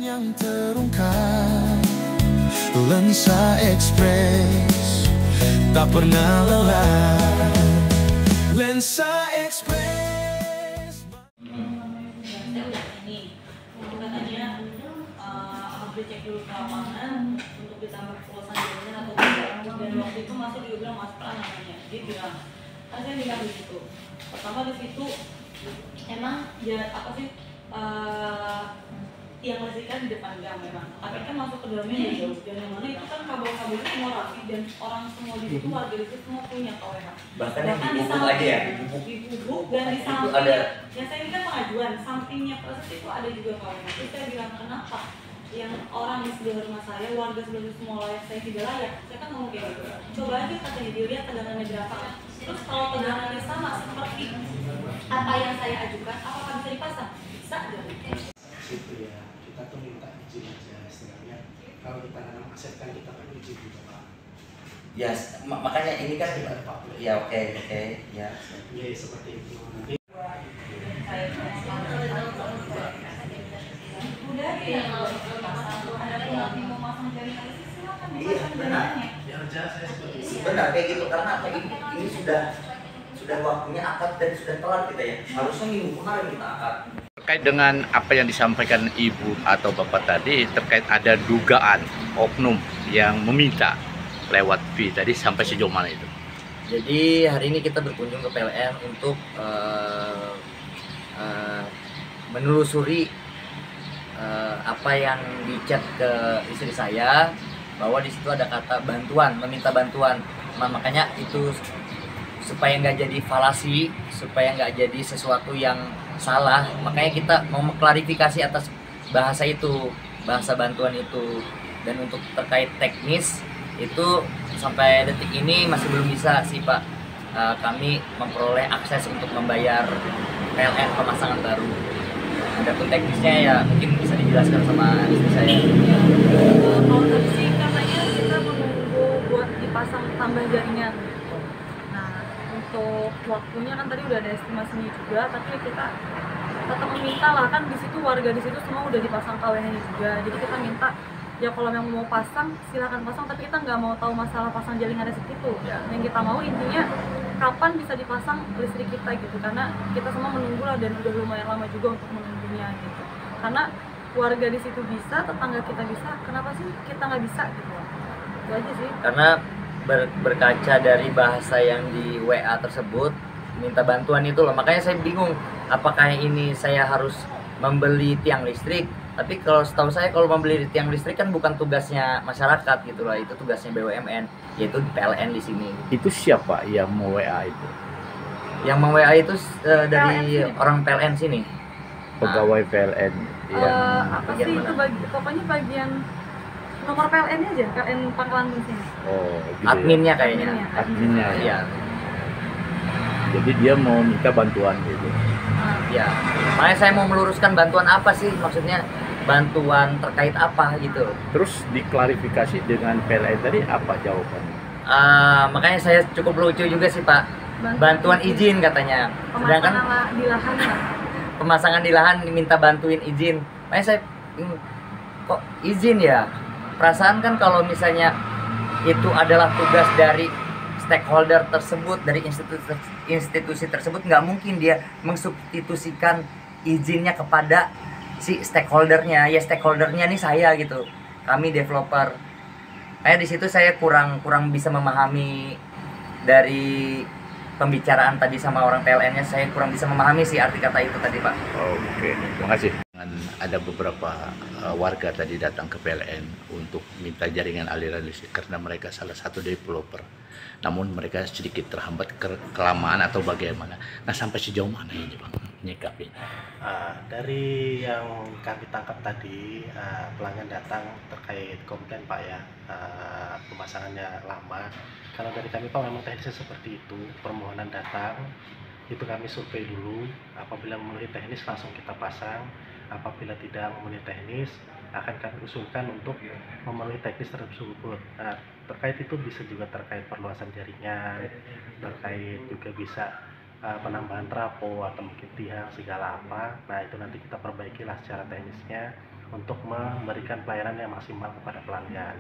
yang terungkap, Lensa Express tak pernah lelah. Lensa Express. Saya udah ini, katanya harus cek dulu ke lapangan untuk ditambah pulsa jaringan atau tidak. Dan waktu itu masih juga bilang Mas Pran namanya, dia bilang, kan saya bilang di situ. Pertama di situ emang ya apa sih yang listriknya di depan gang memang, tapi kan masuk ke dalamnya jauh, dan yang mana itu kan kabel-kabelnya semua rapi dan orang semua di situ warga itu semua punya KWH. Bahkan di bubuk aja ya, di bubuk dan di samping ada. Ya saya ini kan pengajuan, sampingnya proses itu ada juga KWH. Terus saya bilang kenapa yang orang di sebelah rumah saya, warga sebelah itu semua layak, saya tidak layak. Saya kan ngomong kayak gitu, coba aja katanya dilihat tegangannya berapa. Terus kalau tegangannya sama seperti apa yang saya ajukan, apakah bisa dipasang? Bisa aja. Itu ya, kita tuh minta izin aja sebenarnya. Kalau kita nanam aset kan kita perlu izin juga Pak. Ya, makanya ini kan ya oke, ya. Ya seperti itu nanti. Udah ya, ada yang mau masang jaringan listrik silakan Iya, dipasang benar. jaringannya. Kerja saya seperti itu. Benar kayak gitu, karena ini sudah waktunya akad dan sudah telat kita ya. Harusnya minggu kemarin kita akad. Terkait dengan apa yang disampaikan Ibu atau Bapak tadi, terkait ada dugaan oknum yang meminta lewat fee tadi, sampai sejauh mana itu? Jadi hari ini kita berkunjung ke PLN untuk menelusuri apa yang di-chat ke istri saya, bahwa di situ ada kata bantuan, meminta bantuan. Makanya itu supaya nggak jadi falasi, supaya nggak jadi sesuatu yang salah, makanya kita mau mengklarifikasi atas bahasa itu, bahasa bantuan itu. Dan untuk terkait teknis itu sampai detik ini masih belum bisa sih Pak, kami memperoleh akses untuk membayar PLN pemasangan baru. Adapun teknisnya ya mungkin bisa dijelaskan sama istri saya. Kalau tadi sih katanya kita menunggu buat dipasang tambah jaringan. Nah, untuk waktunya kan tadi udah ada estimasinya juga, tapi kita tetap meminta lah, kan di situ warga di situ semua udah dipasang KWH-nya juga. Jadi kita minta ya kalau yang mau pasang silakan pasang, tapi kita nggak mau tahu masalah pasang jaringan listrik itu. Yang kita mau intinya kapan bisa dipasang listrik kita gitu, karena kita semua menunggu lah dan udah lumayan lama juga untuk menunggunya gitu. Karena warga di situ bisa, tetangga kita bisa, kenapa sih kita nggak bisa gitu? Itu aja sih. Karena berkaca dari bahasa yang di WA tersebut, minta bantuan itu loh, makanya saya bingung apakah ini saya harus membeli tiang listrik. Tapi kalau setahu saya kalau membeli tiang listrik kan bukan tugasnya masyarakat gitu loh, itu tugasnya BUMN, yaitu PLN di sini. Itu siapa yang mau WA itu? Yang mau WA itu dari orang PLN sini. Pegawai PLN yang Apa sih itu pokoknya bagian nomor PLN aja, PLN Pangkalan sini. oh gitu Adminnya kayaknya. Adminnya ya. Iya. Jadi dia mau minta bantuan gitu. Ya, makanya saya mau meluruskan bantuan apa sih, maksudnya bantuan terkait apa gitu. Terus diklarifikasi dengan PLN tadi apa jawabannya? Makanya saya cukup lucu juga sih Pak, bantuan izin katanya. Sedangkan Pemasangan di lahan ya. pemasangan di lahan diminta bantuin izin. Makanya saya kok izin ya? Perasaan kan kalau misalnya itu adalah tugas dari stakeholder tersebut, dari institusi tersebut, nggak mungkin dia mensubstitusikan izinnya kepada si stakeholdernya. Ya stakeholdernya nih saya gitu, kami developer. Kayak di situ saya kurang bisa memahami dari pembicaraan tadi sama orang PLN-nya, saya kurang bisa memahami sih arti kata itu tadi Pak. Oke, terima kasih. Ada beberapa warga tadi datang ke PLN untuk minta jaringan aliran listrik karena mereka salah satu developer. Namun mereka sedikit terhambat kelamaan atau bagaimana. Nah, sampai sejauh mana ini Bang nyikapinya? Dari yang kami tangkap tadi, pelanggan datang terkait komplain Pak ya, pemasangannya lama. Kalau dari kami Pak memang teknisnya seperti itu, permohonan datang, itu kami survei dulu, apabila memenuhi teknis langsung kita pasang, apabila tidak memenuhi teknis akan kami usulkan untuk memenuhi teknis tersebut. Nah, terkait itu bisa juga terkait perluasan jaringan, terkait juga bisa penambahan trafo atau mungkin tiang segala apa. Nah itu nanti kita perbaikilah secara teknisnya. untuk memberikan pelayanan yang maksimal kepada pelanggan,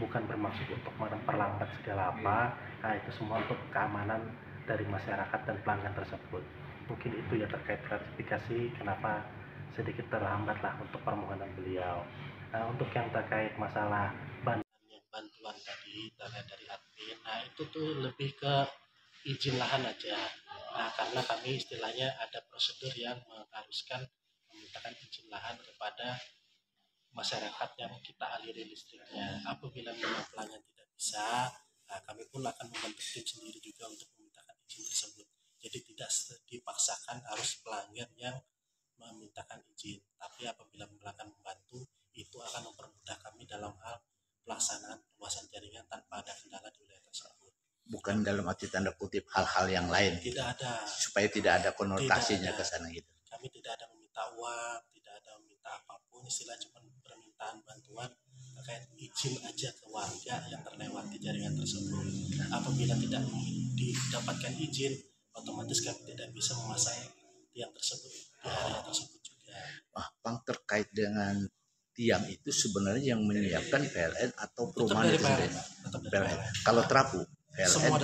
bukan bermaksud untuk memperlambat segala apa. Nah, itu semua untuk keamanan dari masyarakat dan pelanggan tersebut. Mungkin itu ya terkait klarifikasi kenapa sedikit terlambat lah untuk permohonan beliau. Nah, untuk yang terkait masalah bantuan tadi dari admin, nah itu tuh lebih ke izin lahan aja. Nah, karena kami istilahnya ada prosedur yang mengharuskan memintakan izin lahan kepada masyarakat yang kita aliri listriknya. Apabila memang pelanggan tidak bisa, nah kami pun akan membentuk tim sendiri juga untuk memintakan izin tersebut. Jadi tidak dipaksakan harus pelanggan yang memintakan izin, tapi apabila pelanggan membantu, itu akan mempermudah kami dalam hal pelaksanaan luasan jaringan tanpa ada kendala di wilayah tersebut. Bukan dalam arti tanda kutip hal-hal yang lain. Tidak ada. Supaya tidak ada konotasinya ke sana gitu. Kami tidak ada meminta uang, tidak ada meminta apapun, istilah cuma permintaan bantuan terkait izin aja ke warga yang terlewati jaringan tersebut. Apabila tidak didapatkan izin, otomatis kami tidak bisa memasang tiang tersebut di area tersebut juga. Bang, terkait dengan tiang itu sebenarnya yang menyiapkan PLN atau perumahan itu sendiri? PLN. Kalau terapu PLN,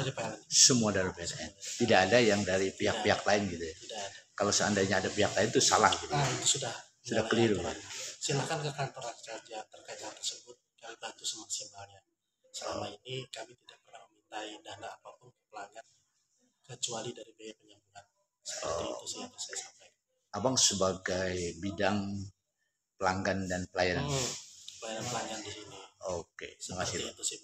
semua dari PLN. Tidak ada yang dari pihak-pihak lain gitu ya? Tidak ada. Kalau seandainya ada pihak lain itu salah gitu. Nah, itu sudah keliru. Silakan ke kantor saja terkait hal tersebut, kami bantu semaksimalnya. Selama ini kami tidak pernah memintai dana apapun ke pelanggan kecuali dari biaya penyambungan. Seperti itu sih yang saya sampaikan. Abang sebagai bidang pelanggan dan pelayanan. Pelayanan pelanggan di sini. Oke, terima kasih. Itu sih, Pak.